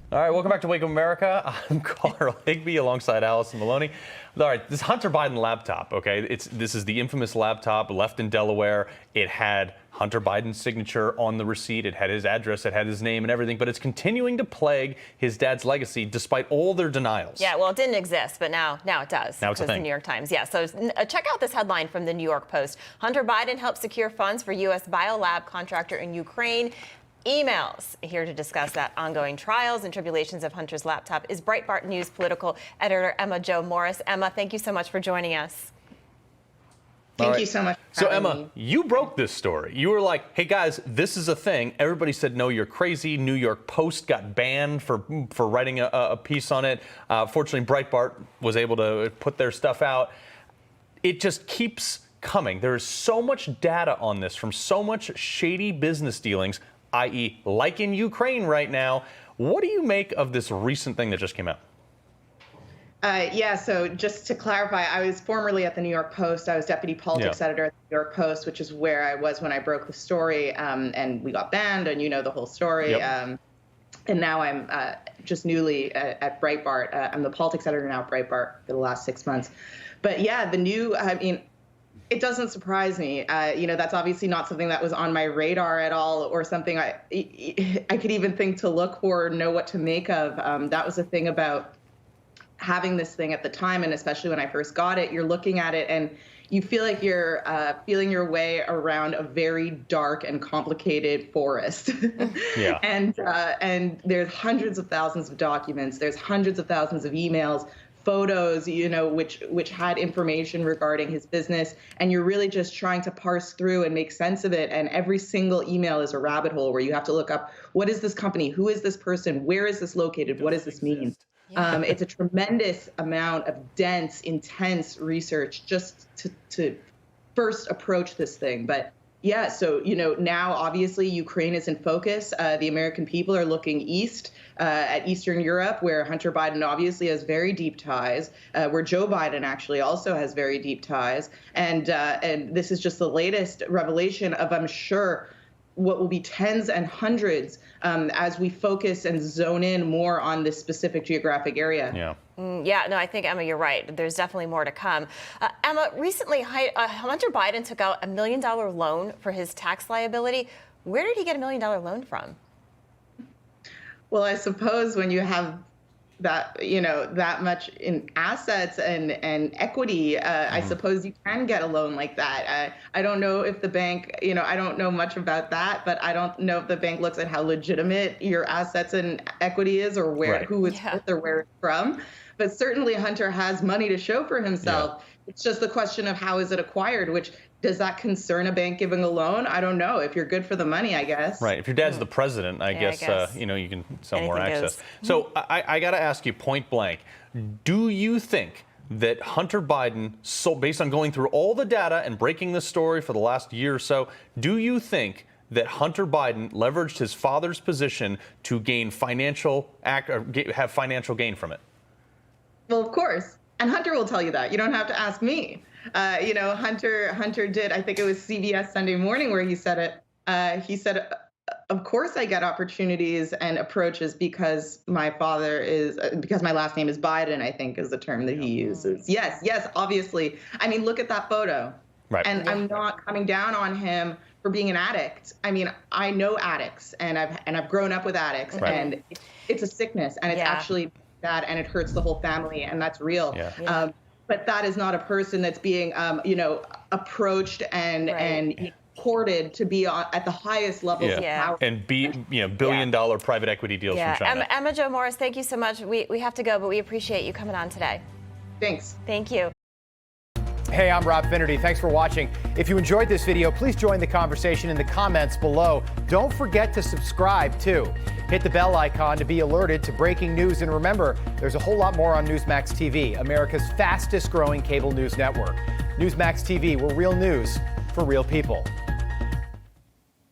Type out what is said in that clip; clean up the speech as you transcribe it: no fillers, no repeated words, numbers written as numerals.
All right, welcome back to Wake Up America. I'm Carl Higbee alongside Allison Maloney. All right, this Hunter Biden laptop, okay? This is the infamous laptop left in Delaware. It had Hunter Biden's signature on the receipt. It had his address. It had his name and everything. But it's continuing to plague his dad's legacy despite all their denials. Yeah, well, it didn't exist, but now it does. Now it's a thing. The New York Times. Yeah, so check out this headline from the New York Post. Hunter Biden helped secure funds for U.S. biolab contractor in Ukraine. Emails. Here to discuss that ongoing trials and tribulations of Hunter's laptop is Breitbart News political editor Emma Jo Morris. Emma, thank you so much for joining us. Thank you so much for So having Emma, me. you broke this story. You were like, hey guys, this is a thing. Everybody said, no, you're crazy. New York Post got banned for writing a piece on it. Fortunately, Breitbart was able to put their stuff out. It just keeps coming. There is so much data on this from so much shady business dealings, i.e. like in Ukraine right now. What do you make of this recent thing that just came out? Yeah, so just to clarify, I was formerly at the New York Post. I was deputy politics editor at the New York Post, which is where I was when I broke the story, and we got banned, and you know the whole story. Yep. And now I'm just newly at Breitbart. I'm the politics editor now at Breitbart for the last 6 months. But yeah, it doesn't surprise me. That's obviously not something that was on my radar at all, or something I could even think to look for or know what to make of. That was the thing about having this thing at the time, and especially when I first got it, you're looking at it and you feel like you're feeling your way around a very dark and complicated forest. Yeah. And there's hundreds of thousands of documents. There's hundreds of thousands of emails, photos, which had information regarding his business, and you're really just trying to parse through and make sense of it. And every single email is a rabbit hole where you have to look up, what is this company? Who is this person? Where is this located? What does this mean? Yeah. It's a tremendous amount of dense, intense research just to first approach this thing. But yeah, so, now obviously Ukraine is in focus. The American people are looking east at Eastern Europe, where Hunter Biden obviously has very deep ties, where Joe Biden actually also has very deep ties. And this is just the latest revelation of, I'm sure, what will be tens and hundreds as we focus and zone in more on this specific geographic area. Yeah. I think, Emma, you're right. There's definitely more to come. Emma, recently, Hunter Biden took out $1 million loan for his tax liability. Where did he get $1 million loan from? Well, I suppose when you have that, that much in assets and equity, I suppose you can get a loan like that. I don't know if the bank, I don't know much about that, but I don't know if the bank looks at how legitimate your assets and equity is, or who it's with or where it's from. But certainly Hunter has money to show for himself. Yeah. It's just the question of how is it acquired, which does that concern a bank giving a loan? I don't know. If you're good for the money, I guess. Right. If your dad's the president, I guess. You can sell more access. So I got to ask you point blank, do you think that Hunter Biden, based on going through all the data and breaking this story for the last year or so, do you think that Hunter Biden leveraged his father's position to gain have financial gain from it? Well, of course. And Hunter will tell you that. You don't have to ask me. Hunter did, I think it was CBS Sunday Morning where he said it. He said, of course I get opportunities and approaches because my last name is Biden, I think is the term that he uses. Yes, obviously. I mean, look at that photo. Right. And I'm not coming down on him for being an addict. I mean, I know addicts, and I've grown up with addicts, and it's a sickness, and it's actually bad, and it hurts the whole family, and that's real. Yeah. But that is not a person that's being, approached and courted to be at the highest levels of power. And billion-dollar private equity deals from China. Emma Jo Morris, thank you so much. We have to go, but we appreciate you coming on today. Thanks. Thank you. Hey, I'm Rob Finnerty. Thanks for watching. If you enjoyed this video, please join the conversation in the comments below. Don't forget to subscribe, too. Hit the bell icon to be alerted to breaking news. And remember, there's a whole lot more on Newsmax TV, America's fastest growing cable news network. Newsmax TV, where real news for real people.